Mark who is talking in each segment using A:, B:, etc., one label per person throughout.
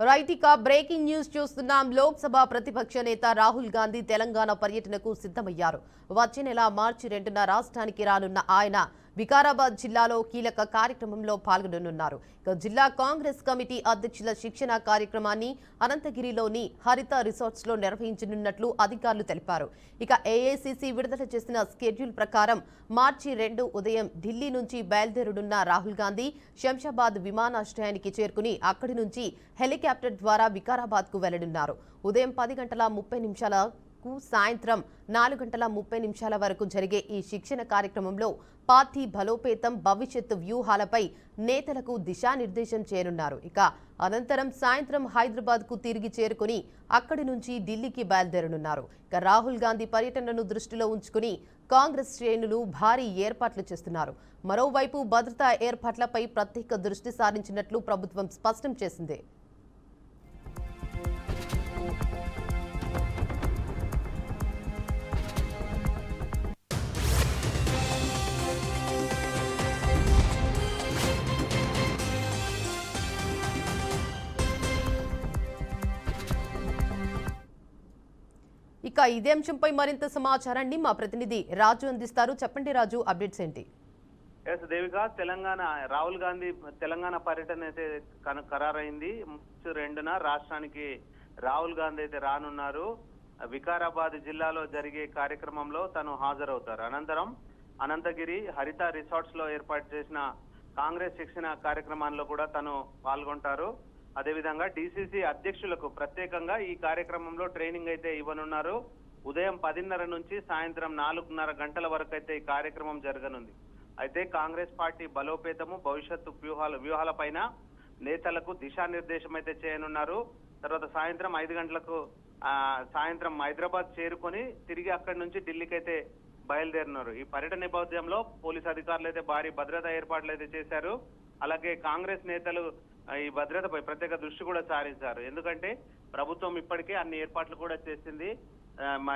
A: Right ఇక breaking news చూస్తున్నాం. లోక్సభ ప్రతిపక్ష నేత రాహుల్ గాంధీ తెలంగాణ పర్యటనకు సిద్ధమయ్యారు. వచ్చే నెల మార్చి 2న రాష్ట్రానికి రానున్న ఆయన వికారాబాద్ జిల్లాలో కీలక కార్యక్రమంలో పాల్గొననున్నారు. జిల్లా కాంగ్రెస్ కమిటీ అధ్యక్షుల శిక్షణ కార్యక్రమాన్ని అనంతగిరిలోని హరిత రిసార్ట్స్ లో నిర్వహించనున్నట్లు అధికారులు తెలిపారు. ఇక ఏఐసీసీ విడుదల చేసిన స్కెడ్యూల్ ప్రకారం మార్చి 2 ఉదయం ఢిల్లీ నుంచి బయలుదేరనున్న రాహుల్ గాంధీ శంషాబాద్ విమానాశ్రయానికి చేరుకుని అక్కడి నుంచి హెలికాప్టర్ ద్వారా వికారాబాద్ కు వెళ్లనున్నారు. ఉదయం 10:30 సాయంత్రం 4:30 వరకు జరిగే ఈ శిక్షణ కార్యక్రమంలో పార్టీ బలోపేతం, భవిష్యత్తు వ్యూహాలపై నేతలకు దిశానిర్దేశం చేయనున్నారు. ఇక అనంతరం సాయంత్రం హైదరాబాద్ కు తిరిగి చేరుకుని అక్కడి నుంచి ఢిల్లీకి బయలుదేరనున్నారు. ఇక రాహుల్ గాంధీ పర్యటనను దృష్టిలో ఉంచుకుని కాంగ్రెస్ శ్రేణులు భారీ ఏర్పాట్లు చేస్తున్నారు. మరోవైపు భద్రతా ఏర్పాట్లపై ప్రత్యేక దృష్టి సారించినట్లు ప్రభుత్వం స్పష్టం చేసింది. ఇక ఇదే అంశంపై మరింత సమాచారాన్ని మా ప్రతినిధి రాజు అందిస్తారు. చెప్పండి రాజు, అప్డేట్స్ ఏంటి?
B: దేవిక, తెలంగాణ రాహుల్ గాంధీ తెలంగాణ పర్యటన అయితే ఖరారైంది. మార్చి 2న రాష్ట్రానికి రాహుల్ గాంధీ అయితే రానున్నారు. వికారాబాద్ జిల్లాలో జరిగే కార్యక్రమంలో తను హాజరవుతారు. అనంతరం అనంతగిరి హరిత రిసార్ట్స్ లో ఏర్పాటు చేసిన కాంగ్రెస్ శిక్షణ కార్యక్రమాల్లో కూడా తను పాల్గొంటారు. అదేవిధంగా డిసిసి అధ్యక్షులకు ప్రత్యేకంగా ఈ కార్యక్రమంలో ట్రైనింగ్ అయితే ఇవ్వనున్నారు. ఉదయం 10:30 నుంచి సాయంత్రం 4:30 వరకు అయితే ఈ కార్యక్రమం జరగనుంది. అయితే కాంగ్రెస్ పార్టీ బలోపేతము, భవిష్యత్తు వ్యూహాలపైన నేతలకు దిశానిర్దేశం అయితే చేయనున్నారు. తర్వాత సాయంత్రం 5 గంటలకు సాయంత్రం హైదరాబాద్ చేరుకొని తిరిగి అక్కడి నుంచి ఢిల్లీకి అయితే బయలుదేరినారు. ఈ పర్యటన నేపథ్యంలో పోలీసు అధికారులు అయితే భారీ భద్రతా ఏర్పాట్లు అయితే చేశారు. అలాగే కాంగ్రెస్ నేతలు ఈ భద్రతపై ప్రత్యేక దృష్టి కూడా సారించారు. ఎందుకంటే ప్రభుత్వం ఇప్పటికే అన్ని ఏర్పాట్లు కూడా చేసింది.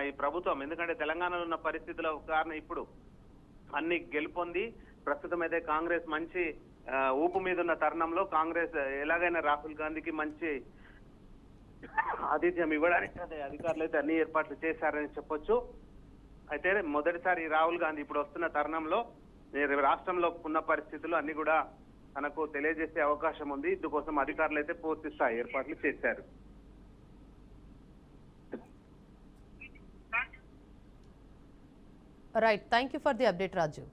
B: ఈ ప్రభుత్వం ఎందుకంటే తెలంగాణలో ఉన్న పరిస్థితుల కారణం ఇప్పుడు అన్ని గెలుపొంది ప్రస్తుతం అయితే కాంగ్రెస్ మంచి ఊపు మీద ఉన్న తరుణంలో కాంగ్రెస్ ఎలాగైనా రాహుల్ గాంధీకి మంచి ఆతిథ్యం ఇవ్వడానికి అధికారులు అయితే అన్ని ఏర్పాట్లు చేశారని చెప్పొచ్చు. అయితే మొదటిసారి రాహుల్ గాంధీ ఇప్పుడు వస్తున్న తరుణంలో రాష్ట్రంలో ఉన్న పరిస్థితులు అన్ని కూడా తనకు తెలియజేసే అవకాశం ఉంది. ఇందుకోసం అధికారులు అయితే పూర్తి స్థాయి ఏర్పాట్లు చేశారు.
A: Right, thank you for the update Raju.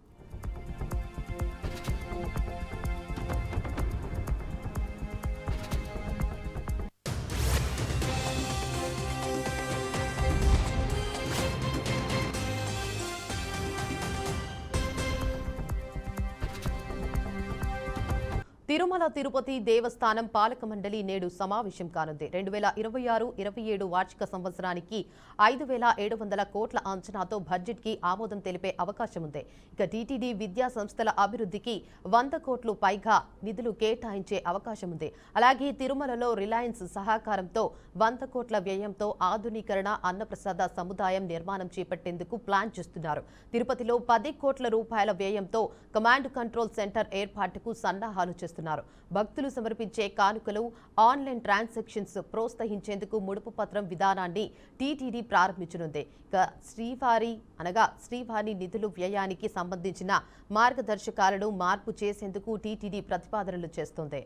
A: Tirumala Tirupati Devasthanam పాలక మండలి నేడు సమావేశం కానుంది. 2026-27 వార్షిక సంవత్సరానికి 5,700 కోట్ల అంచనాతో బడ్జెట్ కి ఆమోదం తెలిపే అవకాశం ఉంది. ఇక టీటీడీ విద్యా సంస్థల అభివృద్ధికి 100 కోట్లు పైగా నిధులు కేటాయించే అవకాశం ఉంది. అలాగే తిరుమలలో రిలయన్స్ సహకారంతో 100 కోట్ల వ్యయంతో ఆధునీకరణ అన్నప్రసాద సముదాయం నిర్మాణం చేపట్టేందుకు ప్లాన్ చేస్తున్నారు. తిరుపతిలో 10 కోట్ల రూపాయల వ్యయంతో కమాండ్ కంట్రోల్ సెంటర్ ఏర్పాటుకు సన్నాహాలు చేస్తున్నారు. భక్తులు సమర్పించే కానుకలు, ఆన్లైన్ ట్రాన్సాక్షన్స్ ప్రోత్సహించేందుకు ముడుపు పత్రం విధానాన్ని టీటీడీ ప్రారంభించనుంది. ఇక శ్రీవారి నిధులు వ్యయానికి సంబంధించిన మార్గదర్శకాలను మార్పు చేసేందుకు టీటీడీ ప్రతిపాదనలు చేస్తోంది.